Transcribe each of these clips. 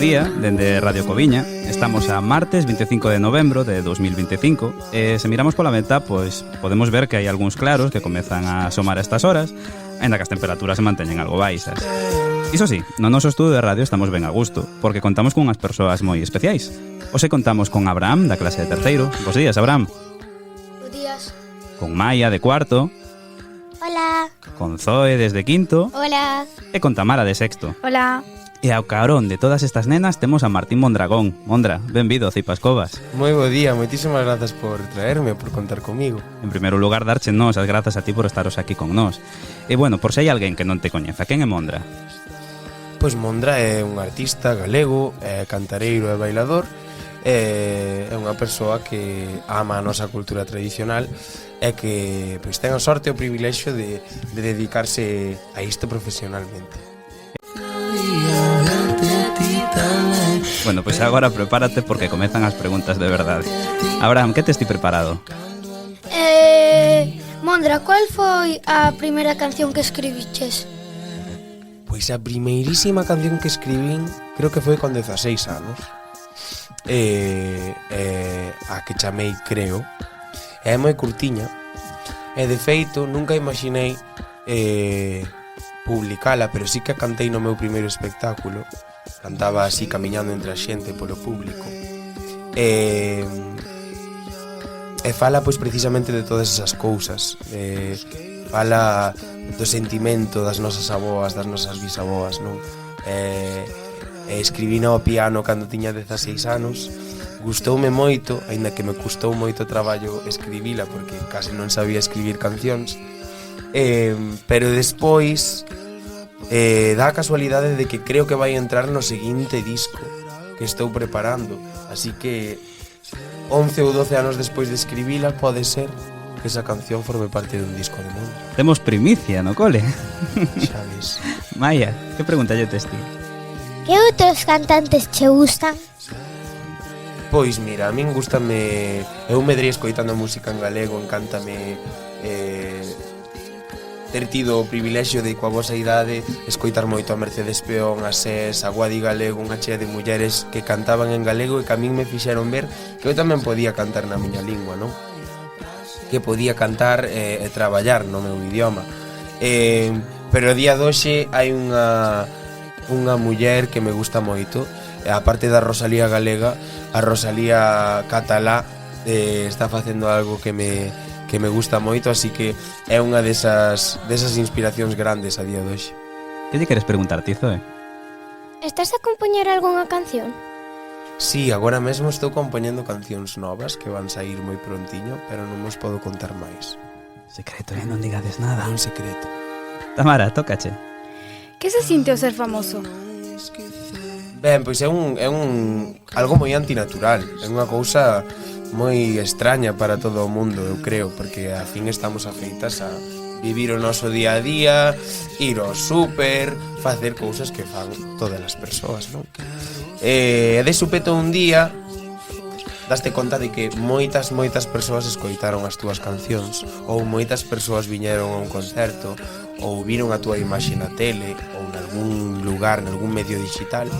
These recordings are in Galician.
día, dende Radio Coviña. Estamos a martes 25 de novembro de 2025 e se miramos pola meta, pois podemos ver que hai algúns claros que comezan a asomar a estas horas, aínda que as temperaturas se manteñen algo baixas. Iso sí, no noso estudo de radio estamos ben a gusto, porque contamos con unhas persoas moi especiais. Hoxe contamos con Abraham, da clase de terceiro. Bos días, Abraham. Bos días. Con Maia, de cuarto. Hola. Con Zoe, desde quinto. Hola. E con Tamara, de sexto. Hola. E ao carón de todas estas nenas temos a Martín Mondragón. Mondra, benvido a Cipas Covas. Moi bo día, moitísimas grazas por traerme, por contar comigo. En primeiro lugar, darche nós as grazas a ti por estaros aquí con nós. E bueno, por se hai alguén que non te coñeza, quen é Mondra? Pois Mondra é un artista galego, é cantareiro e bailador, é unha persoa que ama a nosa cultura tradicional e que pois ten a sorte e o privilexio de dedicarse a isto profesionalmente. Bueno, pois agora prepárate porque comezan as preguntas de verdade. Abraham, que tes ti preparado? Mondra, qual foi a primeira canción que escribiches? Pois a primeirísima canción que escribín creo que foi con 16 anos. A que chamei Creo. É moi curtiña. E de feito nunca imaginei publicala, pero sí que a cantei no meu primeiro espectáculo. Cantaba así camiñando entre a xente polo público. E fala pois precisamente de todas esas cousas. Fala do sentimento das nosas aboas, das nosas bisaboas, non? Escribina ao piano cando tiña 16 anos. Gustoume moito, aínda que me custou moito traballo escribila porque case non sabía escribir cancións. Pero despois dá a casualidade de que creo que vai entrar no seguinte disco que estou preparando. Así que 11 ou 12 anos despois de escribila pode ser que esa canción forme parte dun disco de mundo. Temos primicia no cole. Xa ves. Maia, que pregunta lle tes ti? Que outros cantantes che gustan? Pois mira, a min gústame. Eu medrei escoitando música en galego, encántame ter tido o privilexio de coa vosa idade escoitar moito a Mercedes Peón, a SES, a Guadi Galego, unha chea de mulleres que cantaban en galego e que a min me fixeron ver que eu tamén podía cantar na miña lingua, non? Que podía cantar e traballar no meu idioma. Pero o día doxe hai unha muller que me gusta moito, a parte da Rosalía galega, a Rosalía catalá está facendo algo que me gusta moito, así que é unha desas inspiracións grandes a día de hoxe. Que lle queres preguntar ti, Zoe? Estás a compoñer algunha canción? Sí, agora mesmo estou compoñendo cancións novas que van sair moi prontiño, pero non vos podo contar máis. Secreto, non digades nada. É un secreto. Tamara, tócache. Que se sinte o ser famoso? Ben, pois é algo moi antinatural, é unha cousa moi extraña para todo o mundo, eu creo, porque a fin estamos afeitas a vivir o noso día a día, ir ao súper, facer cousas que fan todas as persoas, non? E de súpeto un día daste conta de que moitas persoas escoitaron as túas cancións, ou moitas persoas viñeron a un concerto, ou viron a túa imaxe na tele, ou nalgún lugar, nalgún medio digital.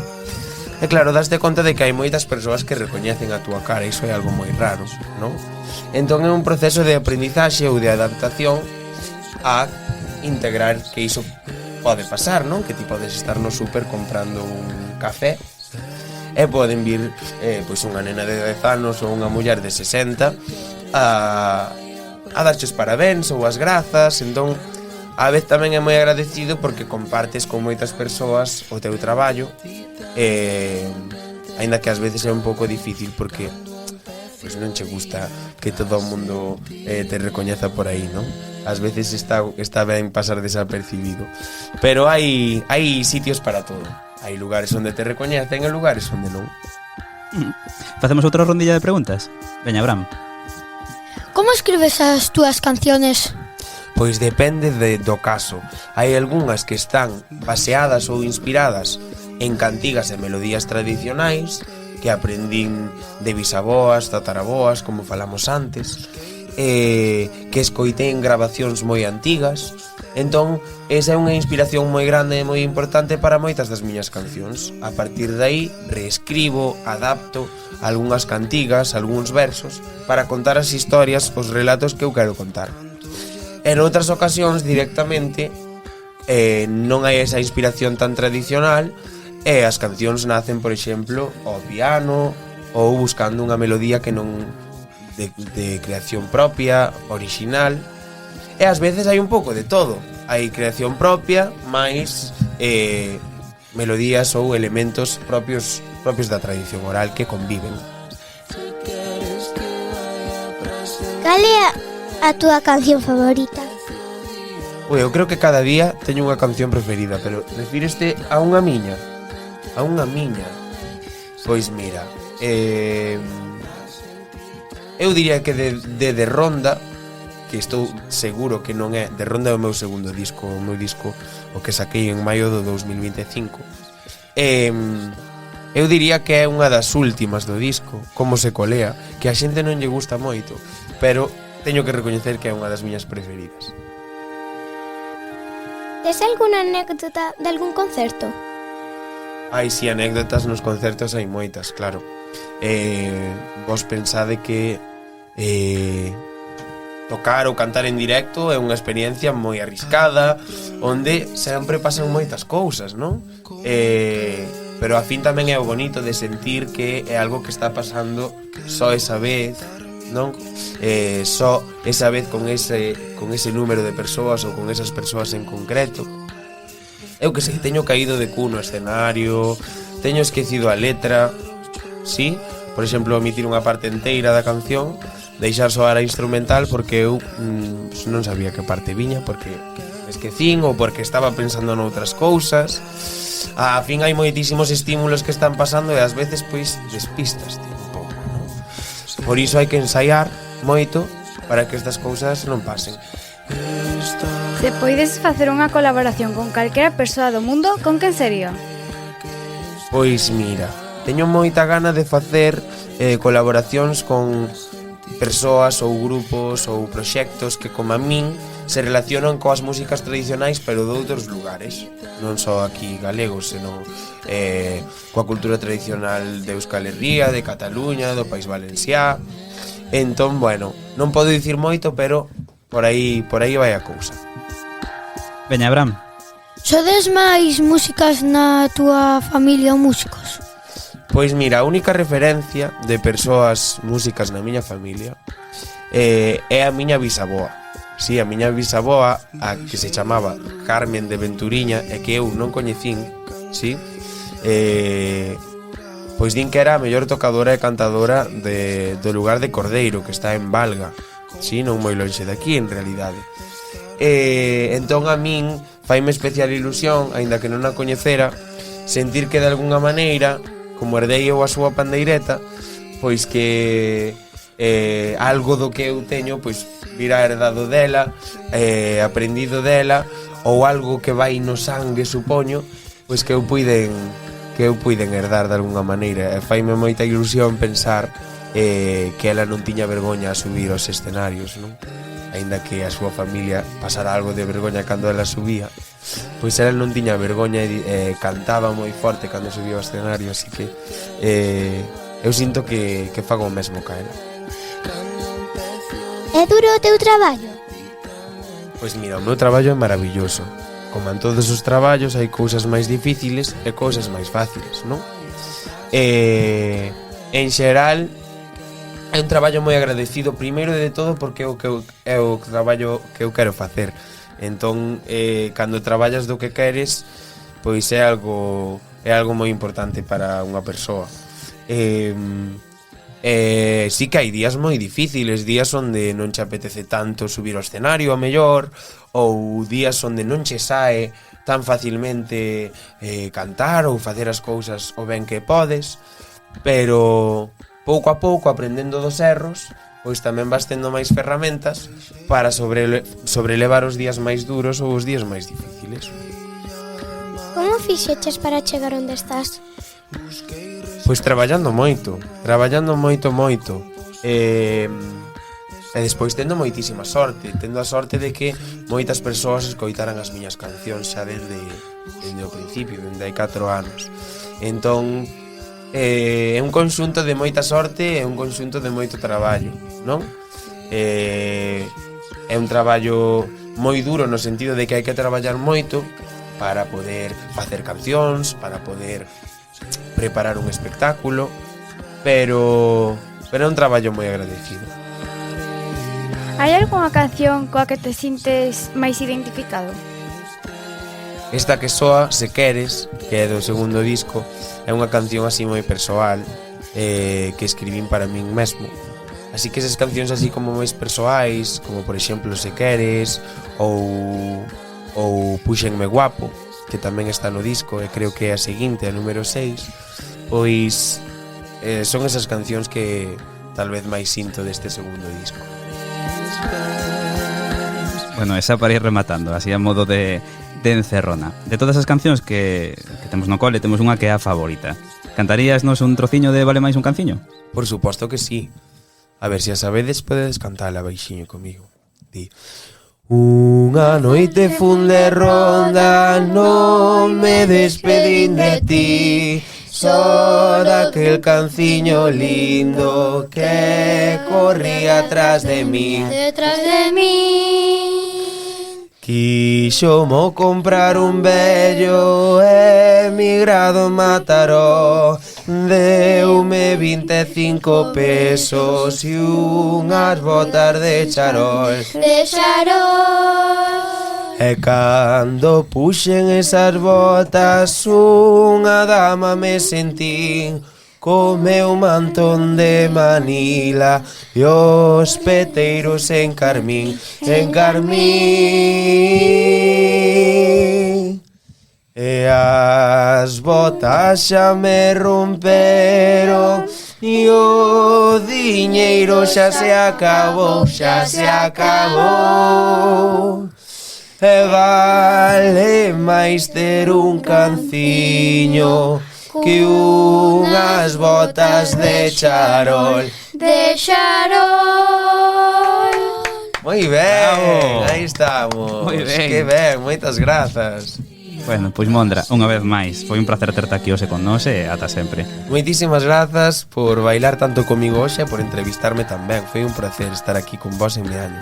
E claro, daste conta de que hai moitas persoas que recoñecen a túa cara, iso é algo moi raro, non? Entón é un proceso de aprendizaxe ou de adaptación a integrar que iso pode pasar, non? Que ti podes estar no súper comprando un café e poden vir pois unha nena de 10 anos ou unha muller de 60 a darches parabéns ou as grazas. Entón a vez tamén é moi agradecido porque compartes con moitas persoas o teu traballo, aínda que ás veces é un pouco difícil porque pois non che gusta que todo o mundo te recoñeza por aí, non? Ás veces está ben pasar desapercibido, pero hai sitios para todo. Hai lugares onde te recoñecen e lugares onde non. Facemos outra rondilla de preguntas? Veña, Abraham. Como escribes as túas canciones? Pois depende do caso. Hai algunhas que están baseadas ou inspiradas en cantigas e melodías tradicionais que aprendín de bisaboas, tataraboas, como falamos antes, que escoitei en grabacións moi antigas, Entón, esa é unha inspiración moi grande e moi importante para moitas das miñas cancións. A partir de aí, reescribo, adapto algunhas cantigas, algúns versos, para contar as historias, os relatos que eu quero contar. En outras ocasións, directamente, non hai esa inspiración tan tradicional, e as cancións nacen, por exemplo, ao piano, ou buscando unha melodía que non de creación propia, original. E ás veces hai un pouco de todo. Hai creación propia, máis melodías ou elementos propios da tradición oral que conviven. Cal é a túa canción favorita? Eu creo que cada día teño unha canción preferida, pero refíreste a unha miña? A unha miña? Pois mira, eu diría que de Ronda, que estou seguro que non é de Ronda, é o meu segundo disco, o meu disco o que saquei en maio do 2025. Eu diría que é unha das últimas do disco, Como se colea, que a xente non lle gusta moito, pero teño que recoñecer que é unha das miñas preferidas. Tes algunha anécdota de algún concerto? Hai si anécdotas nos concertos, hai moitas, claro. Vos pensade que tocar ou cantar en directo é unha experiencia moi arriscada, onde sempre pasan moitas cousas, non? Pero a fin tamén é o bonito de sentir que é algo que está pasando só esa vez, non? Só esa vez con ese número de persoas ou con esas persoas en concreto. Eu que sei, teño caído de cu no escenario, teño esquecido a letra, sí? Por exemplo, omitir unha parte enteira da canción, deixar soar a instrumental porque eu non sabía que parte viña, porque esquecín ou porque estaba pensando noutras cousas. A fin hai moitísimos estímulos que están pasando e ás veces pois despistas un pouco, non? Por iso hai que ensaiar moito para que estas cousas non pasen. Se poides facer unha colaboración con calquera persoa do mundo, con quen sería? Pois mira, teño moita gana de facer colaboracións con persoas ou grupos ou proxectos que, como a min, se relacionan coas músicas tradicionais pero de outros lugares, non só aquí galegos, senón coa cultura tradicional de Euskal Herria, de Cataluña, do País Valenciá. Entón, bueno, non podo dicir moito, pero por aí vai a cousa. Veña, Abraham. Sodes máis músicas na túa familia ou músicos? Pois mira, a única referencia de persoas músicas na miña familia é a miña bisaboa. Si, a miña bisaboa, a que se chamaba Carmen de Venturiña e que eu non coñecín, si, pois din que era a mellor tocadora e cantadora do lugar de Cordeiro, que está en Valga, si, non moi lonxe de aquí, en realidade. Entón a min faime especial ilusión, aínda que non a coñecera, sentir que de algunha maneira, como herdei eu a súa pandeireta, pois que algo do que eu teño pois virá herdado dela, aprendido dela, ou algo que vai no sangue, supoño, pois que eu puiden herdar de algunha maneira. E faime moita ilusión pensar que ela non tiña vergoña a subir aos escenarios, non? Aínda que a súa familia pasara algo de vergoña cando ela subía, pois ela non tiña vergoña e cantaba moi forte cando subía ao escenario, así que eu sinto que fago o mesmo ca ela. É duro o teu traballo? Pois mira, o meu traballo é maravilloso. Como en todos os traballos hai cousas máis difíciles e cousas máis fáciles, non? En xeral é un traballo moi agradecido, primeiro de todo porque é o traballo que eu quero facer. Entón, cando traballas do que queres, pois é algo moi importante para unha persoa. Sí que hai días moi difíciles, días onde non che apetece tanto subir ao escenario, a mellor, ou días onde non che sae tan facilmente cantar ou facer as cousas o ben que podes, pero pouco a pouco, aprendendo dos erros, pois tamén vas tendo máis ferramentas para sobrelevar os días máis duros ou os días máis difíciles. Como fixeches para chegar onde estás? Pois traballando moito. E despois tendo moitísima sorte, tendo a sorte de que moitas persoas escoitaran as miñas cancións xa desde o principio, dende hai 4 anos. Entón, é un conxunto de moita sorte e un conxunto de moito traballo, non? É un traballo moi duro no sentido de que hai que traballar moito para poder facer cancións, para poder preparar un espectáculo, pero é un traballo moi agradecido. Hai algunha canción coa que te sintes máis identificado? Esta que soa, Se Queres, que é do segundo disco, é unha canción así moi persoal, que escribín para min mesmo. Así que esas cancións así como máis persoais, como por exemplo Se Queres ou Púxenme Guapo, que tamén está no disco e creo que é a seguinte, a número 6, pois son esas cancións que tal vez máis sinto deste segundo disco. Bueno, esa para ir rematando, así a modo de encerrona. De todas as cancións que temos no cole, temos unha que é a favorita. Cantaríasnos un trociño de Vale Máis un Canciño? Por suposto que sí. A ver, se a sabedes, podedes cantala baixiño comigo. Di: unha noite fun de ronda, non me despedín de ti, só daquel canciño lindo que corría atrás de mí. Detrás de mí. Quixomo comprar un vello emigrado en Mataró, deume 25 pesos e unhas botas de charol. De Xarol. E cando puxen esas botas, unha dama me sentín co meu mantón de Manila e os peteiros en carmín, en carmín. E as botas xa me romperon e o diñeiro xa se acabou, xa se acabou. E vale máis ter un canciño que unhas botas de charol. De Xarol. Moi ben, bravo. Aí estamos. Moi ben. Que ben, moitas grazas. Bueno, pois Mondra, unha vez máis, foi un placer terte aquí hoxe con nós e ata sempre. Moitísimas grazas por bailar tanto comigo hoxe e por entrevistarme tamén. Foi un placer estar aquí con vos en mi año.